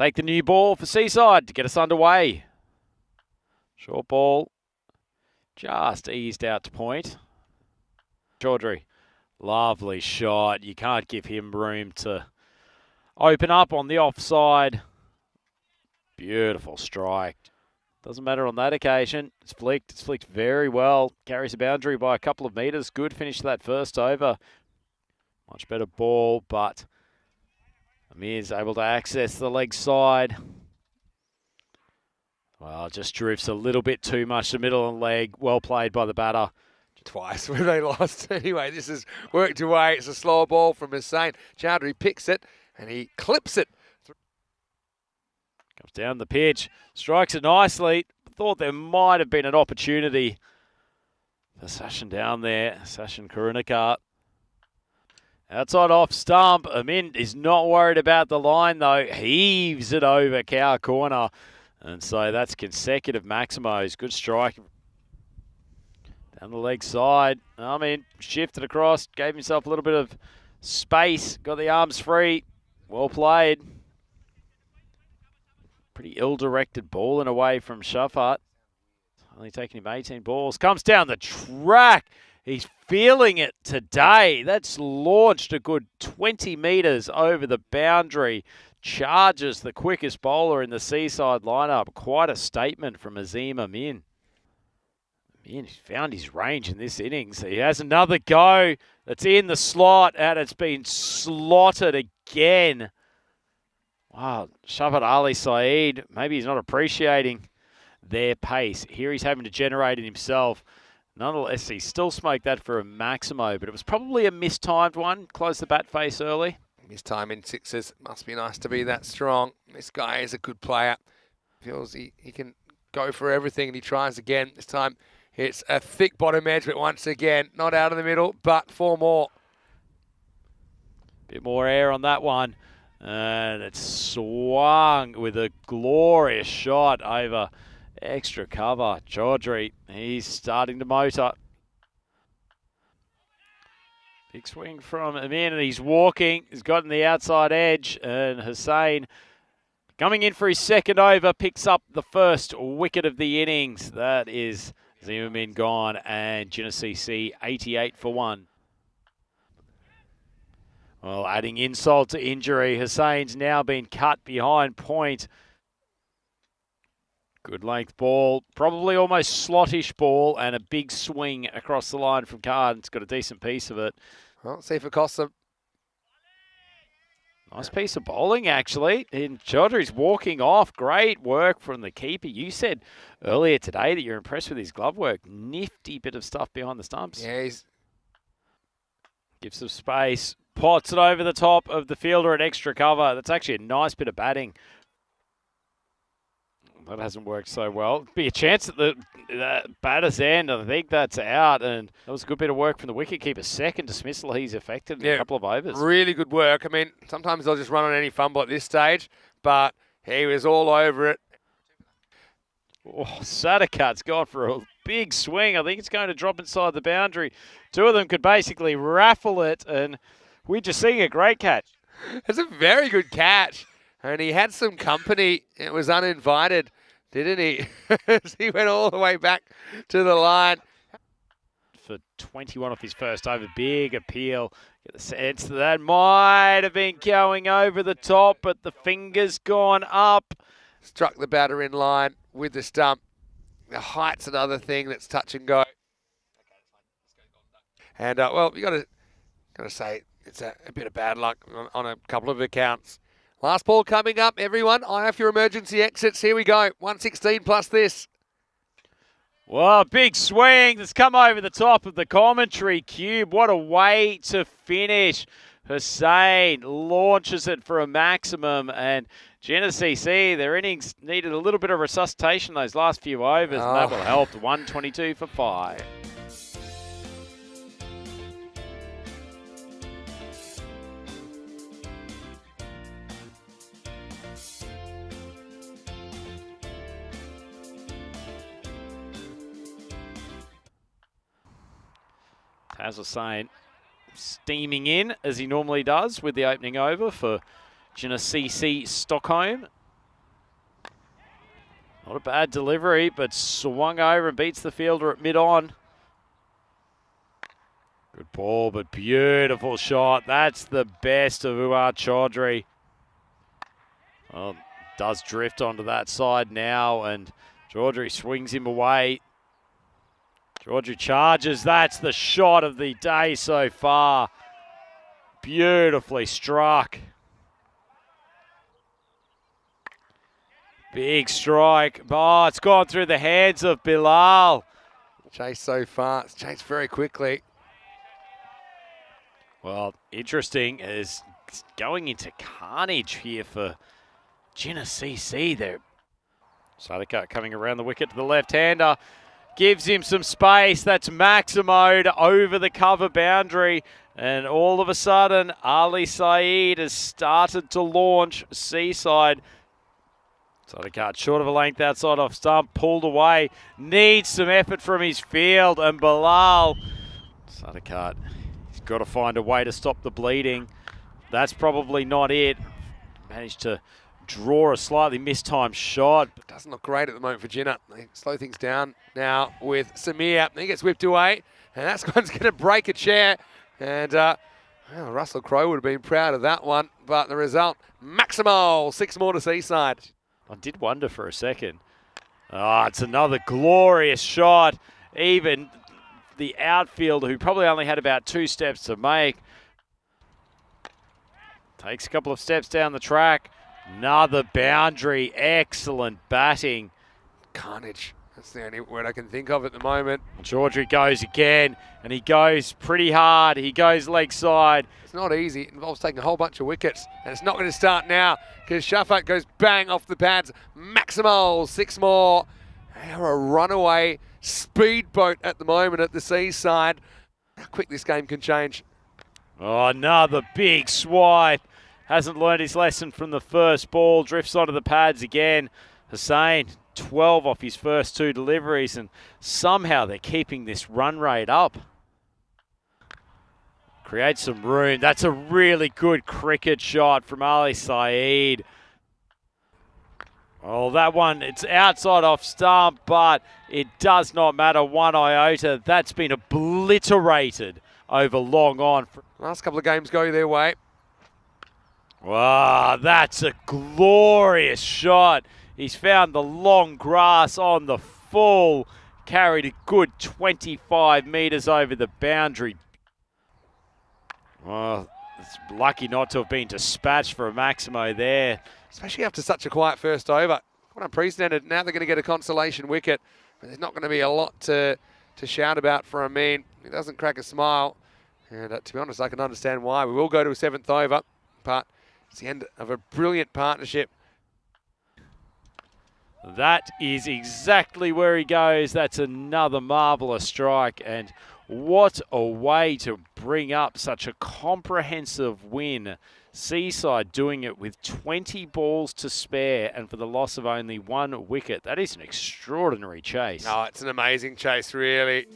Take the new ball for Seaside to get us underway. Short ball, just eased out to point. Chaudhry, lovely shot. You can't give him room to open up on the offside. Beautiful strike. Doesn't matter on that occasion. It's flicked very well. Carries the boundary by a couple of metres. Good finish to that first over. Much better ball, but Amir's able to access the leg side. Well, just drifts a little bit too much to middle and leg. Well played by the batter. Twice when they lost. Anyway, this is worked away. It's a slow ball from Hussain. Chaudhry picks it and he clips it. Comes down the pitch, strikes it nicely. Thought there might have been an opportunity for Sachin down there. Sachin Karunikar. Outside off stump. Amin is not worried about the line though. Heaves it over cow corner. And so that's consecutive maximos. Good strike. Down the leg side. Amin shifted across, gave himself a little bit of space, got the arms free. Well played. Pretty ill-directed ball in a way from Shafat. Only taking him 18 balls. Comes down the track. He's feeling it today. That's launched a good 20 metres over the boundary. Charges the quickest bowler in the Seaside lineup. Quite a statement from Azim Amin. Amin found his range in this innings. He has another go. That's in the slot and it's been slotted again. Wow, Shafat Ali Saeed, maybe he's not appreciating their pace. Here he's having to generate it himself. Nonetheless, he still smoked that for a maximo, but it was probably a mistimed one. Closed the bat face early. Mistime in sixes. Must be nice to be that strong. This guy is a good player. Feels he can go for everything and he tries again. This time it's a thick bottom edge, but once again, not out of the middle, but 4 more. Bit more air on that one. And it's swung with a glorious shot over extra cover. Chaudhry, he's starting to motor. Big swing from Amin and he's walking. He's gotten the outside edge and Hussain coming in for his second over, picks up the first wicket of the innings. That is Azim Amin gone and JCC 88 for 1. Well, adding insult to injury, Hussain's now been cut behind point. Good length ball, probably almost slottish ball, and a big swing across the line from Card. It's got a decent piece of it. Well, see if it costs them. Nice piece of bowling, actually. And Chaudhry's walking off. Great work from the keeper. You said earlier today that you're impressed with his glove work. Nifty bit of stuff behind the stumps. Yeah, he's... Gives some space. Pots it over the top of the fielder at extra cover. That's actually a nice bit of batting. That hasn't worked so well. Be a chance at the batter's end. I think that's out. And that was a good bit of work from the wicketkeeper. Second dismissal he's effected in a couple of overs. Really good work. I mean, sometimes they'll just run on any fumble at this stage, but he was all over it. Oh, Sadakat's gone for a big swing. I think it's going to drop inside the boundary. Two of them could basically raffle it, and we're just seeing a great catch. It's a very good catch. And he had some company. It was uninvited, didn't he? He went all the way back to the line. For 21 off his first over, big appeal. Get the sense that might have been going over the top, but the finger's gone up. Struck the batter in line with the stump. The height's another thing that's touch and go. And, well, you got to say it's a bit of bad luck on a couple of accounts. Last ball coming up, everyone. Eye off your emergency exits. Here we go. 116 plus this. Well, big swing that's come over the top of the commentary cube. What a way to finish. Hussain launches it for a maximum, and JCC, their innings needed a little bit of resuscitation those last few overs, and that will help. 122 for 5. As I was saying, steaming in as he normally does with the opening over for JCC Stockholm. Not a bad delivery, but swung over and beats the fielder at mid-on. Good ball, but beautiful shot. That's the best of Uar Chaudhry. Well, does drift onto that side now, and Chaudhry swings him away. Chaudhry charges. That's the shot of the day so far. Beautifully struck. Big strike. Oh, it's gone through the hands of Bilal. Chase so far. It's chased very quickly. Well, interesting is going into carnage here for JCC there. Sadaka coming around the wicket to the left-hander. Gives him some space. That's Maximoed over the cover boundary. And all of a sudden, Ali Saeed has started to launch Seaside. Sadaka short of a length outside off stump. Pulled away. Needs some effort from his field. And Bilal. Sadaka, he's got to find a way to stop the bleeding. That's probably not it. Managed to draw a slightly mistimed shot. Doesn't look great at the moment for Jinnah. They slow things down now with Samir. He gets whipped away, and that one's going to break a chair. And well, Russell Crowe would have been proud of that one. But the result, Maximo, 6 more to Seaside. I did wonder for a second. Oh, it's another glorious shot. Even the outfielder, who probably only had about 2 steps to make, takes a couple of steps down the track. Another boundary. Excellent batting. Carnage. That's the only word I can think of at the moment. Chaudhry goes again, and he goes pretty hard. He goes leg side. It's not easy. It involves taking a whole bunch of wickets, and it's not going to start now because Shafat goes bang off the pads. Maximal, 6 more. They are a runaway speedboat at the moment at the Seaside. How quick this game can change. Oh, another big swipe. Hasn't learned his lesson from the first ball. Drifts onto the pads again. Hussain, 12 off his first 2 deliveries, and somehow they're keeping this run rate up. Creates some room. That's a really good cricket shot from Ali Saeed. Oh, that one, it's outside off stump, but it does not matter 1 iota. That's been obliterated over long on. Last couple of games go their way. Wow, that's a glorious shot. He's found the long grass on the full. Carried a good 25 metres over the boundary. Well, it's lucky not to have been dispatched for a Maximo there. Especially after such a quiet first over. Quite unprecedented. Now they're going to get a consolation wicket. But there's not going to be a lot to shout about for Amin. He doesn't crack a smile. And to be honest, I can understand why. We will go to a 7th over. But it's the end of a brilliant partnership. That is exactly where he goes. That's another marvellous strike. And what a way to bring up such a comprehensive win. Seaside doing it with 20 balls to spare and for the loss of only 1 wicket. That is an extraordinary chase. Oh, it's an amazing chase, really.